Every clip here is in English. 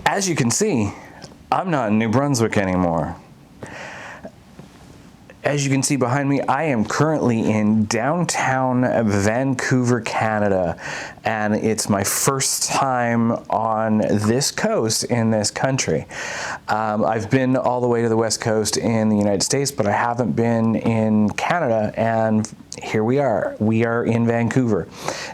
As you can see, I'm not in New Brunswick anymore. As you can see behind me, I am currently in downtown Vancouver, Canada, and it's my first time on this coast in this country. I've been all the way to the West Coast in the United States, but I haven't been in Canada, and here we are. We are in Vancouver.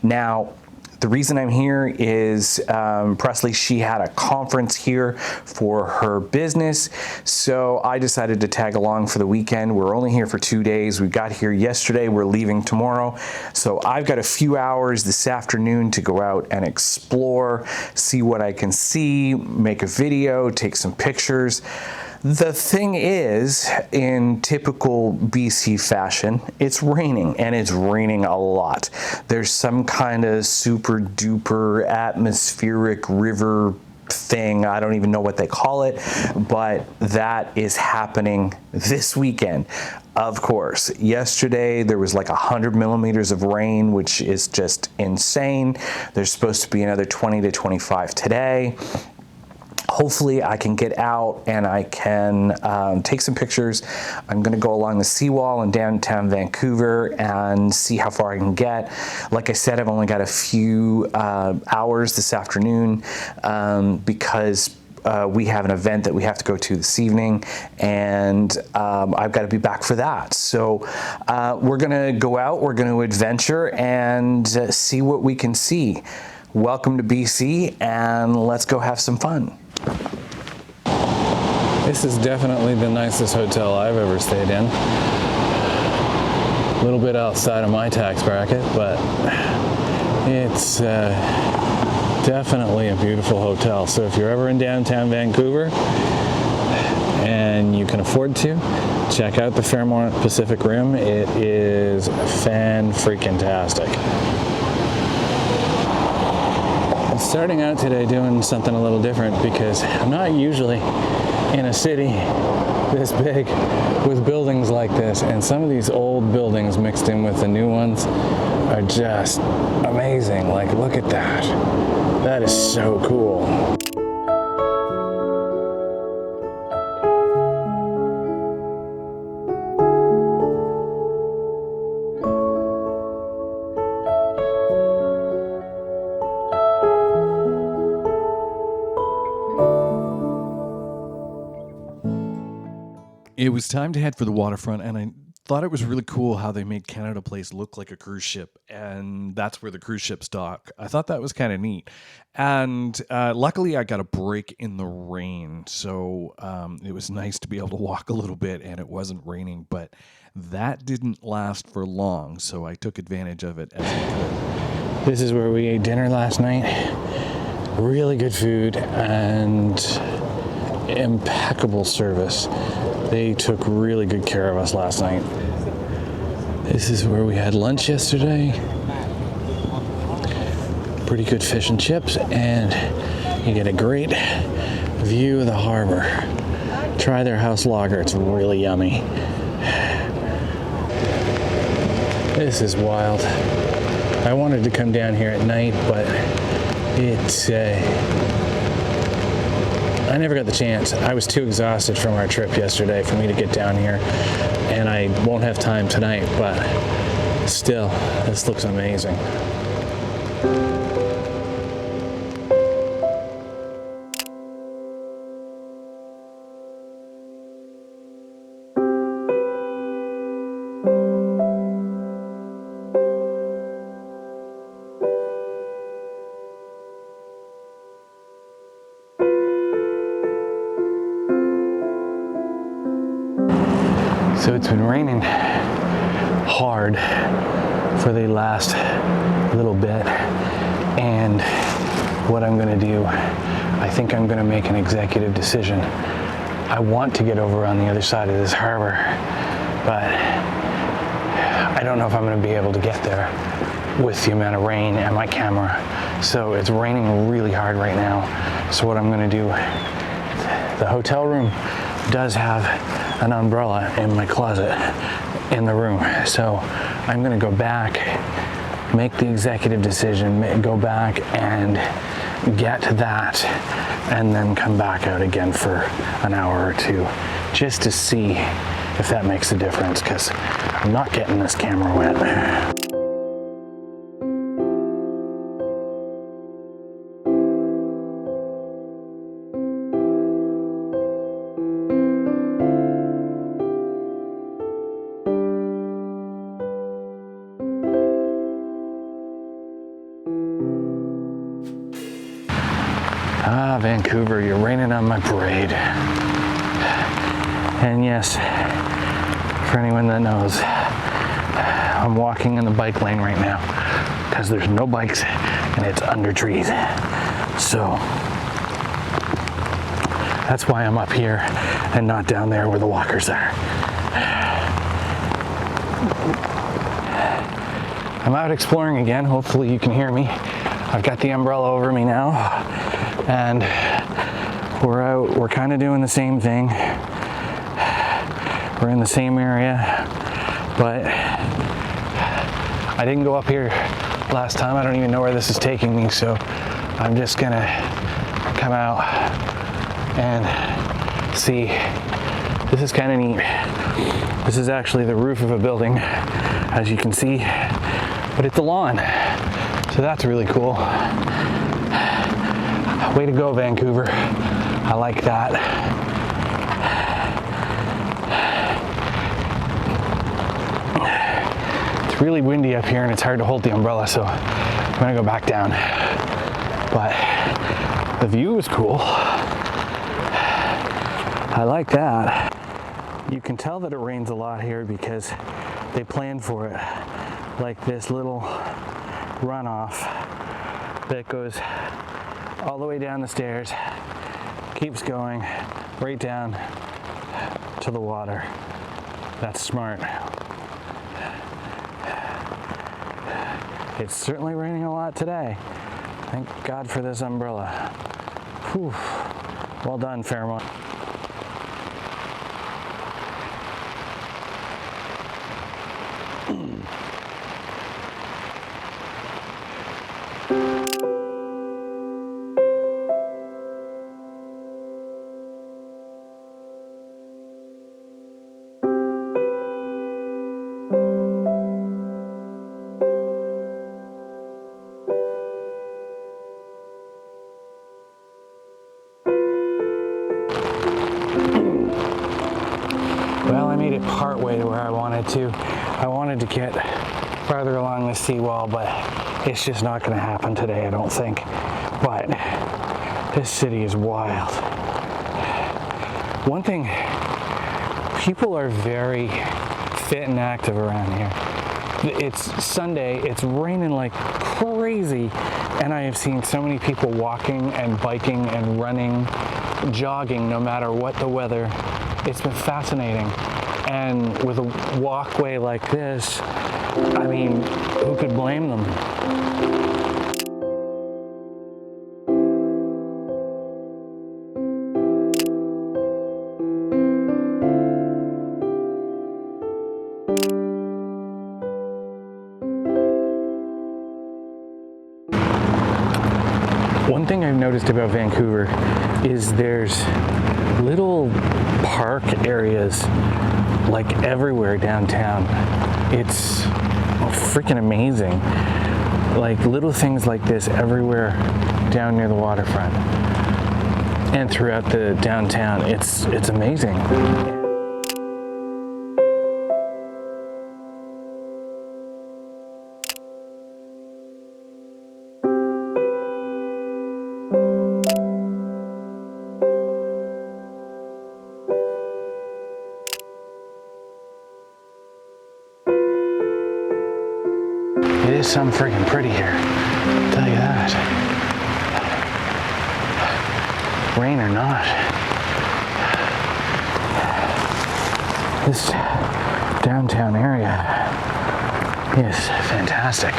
Now, the reason I'm here is Presley, she had a conference here for her business, so I decided to tag along for the weekend. We're only here for 2 days. We got here yesterday, we're leaving tomorrow, so I've got a few hours this afternoon to go out and explore, see what I can see, make a video, take some pictures. The thing is, in typical BC fashion, it's raining, and it's raining a lot. There's some kind of super duper atmospheric river thing, I don't even know what they call it, but that is happening this weekend. Of course, yesterday there was like 100 millimeters of rain, which is just insane. There's supposed to be another 20 to 25 today. Hopefully I can get out and I can take some pictures. I'm gonna go along the seawall in downtown Vancouver and see how far I can get. Like I said, I've only got a few hours this afternoon because we have an event that we have to go to this evening, and I've got to be back for that. So we're gonna go out, we're gonna adventure and see what we can see. Welcome to BC, and let's go have some fun. This is definitely the nicest hotel I've ever stayed in. A little bit outside of my tax bracket, but it's definitely a beautiful hotel. So if you're ever in downtown Vancouver and you can afford to, check out the Fairmont Pacific Rim. It is fan-freaking-tastic. Starting out today doing something a little different because I'm not usually in a city this big with buildings like this, and some of these old buildings mixed in with the new ones are just amazing. Like, look at that. That is so cool. It was time to head for the waterfront, and I thought it was really cool how they made Canada Place look like a cruise ship, and that's where the cruise ships dock. I thought that was kind of neat. And luckily, I got a break in the rain, so it was nice to be able to walk a little bit, and it wasn't raining, but that didn't last for long, so I took advantage of it as I could. This is where we ate dinner last night. Really good food and impeccable service. They took really good care of us last night. This is where we had lunch yesterday. Pretty good fish and chips, and you get a great view of the harbor. Try their house lager, it's really yummy. This is wild. I wanted to come down here at night, but it's I never got the chance. I was too exhausted from our trip yesterday for me to get down here, and I won't have time tonight, but still, this looks amazing. So it's been raining hard for the last little bit, and what I'm going to do, I think I'm going to make an executive decision. I want to get over on the other side of this harbor, but I don't know if I'm going to be able to get there with the amount of rain and my camera. So it's raining really hard right now. So what I'm going to do, the hotel room does have an umbrella in my closet in the room. So I'm gonna go back, make the executive decision, go back and get that, and then come back out again for an hour or two just to see if that makes a difference, because I'm not getting this camera wet. Ah, Vancouver, you're raining on my parade. And yes, for anyone that knows, I'm walking in the bike lane right now because there's no bikes and it's under trees. So that's why I'm up here and not down there where the walkers are. I'm out exploring again. Hopefully you can hear me. I've got the umbrella over me now, and we're out. We're kind of doing the same thing. We're in the same area, but I didn't go up here last time. I don't even know where this is taking me, so I'm just gonna come out and see. This is kind of neat. This is actually the roof of a building, as you can see, but it's a lawn, so that's really cool. Way to go, Vancouver. I like that. It's really windy up here and it's hard to hold the umbrella, so I'm gonna go back down. But the view is cool. I like that. You can tell that it rains a lot here because they planned for it. Like this little runoff that goes all the way down the stairs, keeps going right down to the water. That's smart. It's certainly raining a lot today. Thank God for this umbrella. Whew. Well done, Fairmont. Well, I made it part way to where I wanted to. I wanted to get farther along the seawall, but it's just not going to happen today, I don't think. But this city is wild. One thing, people are very fit and active around here. It's Sunday, it's raining like crazy, and I have seen so many people walking and biking and running, jogging, no matter what the weather. It's been fascinating. And with a walkway like this, I mean, who could blame them? One thing I've noticed about Vancouver is there's little park areas like everywhere downtown. It's freaking amazing. Like little things like this everywhere down near the waterfront and throughout the downtown. It's amazing. It is some freaking pretty here, I'll tell you that. Rain or not. This downtown area is fantastic.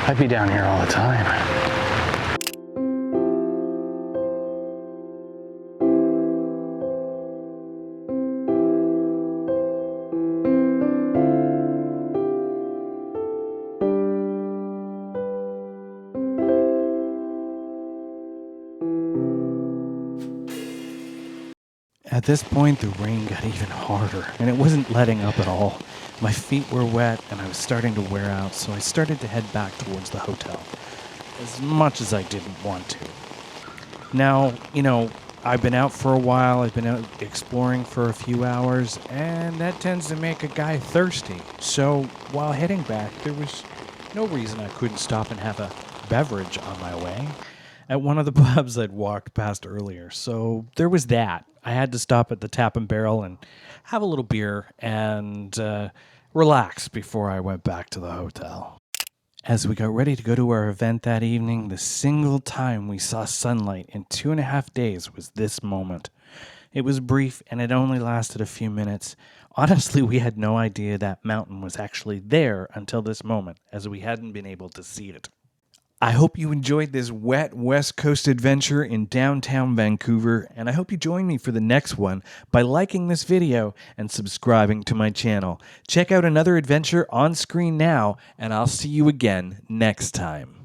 I'd be down here all the time. At this point, the rain got even harder, and it wasn't letting up at all. My feet were wet, and I was starting to wear out, so I started to head back towards the hotel, as much as I didn't want to. Now, I've been out for a while, I've been out exploring for a few hours, and that tends to make a guy thirsty. So, while heading back, there was no reason I couldn't stop and have a beverage on my way at one of the pubs I'd walked past earlier. So, there was that. I had to stop at the Tap and Barrel and have a little beer and relax before I went back to the hotel. As we got ready to go to our event that evening, the single time we saw sunlight in 2.5 days was this moment. It was brief and it only lasted a few minutes. Honestly, we had no idea that mountain was actually there until this moment, as we hadn't been able to see it. I hope you enjoyed this wet West Coast adventure in downtown Vancouver, and I hope you join me for the next one by liking this video and subscribing to my channel. Check out another adventure on screen now, and I'll see you again next time.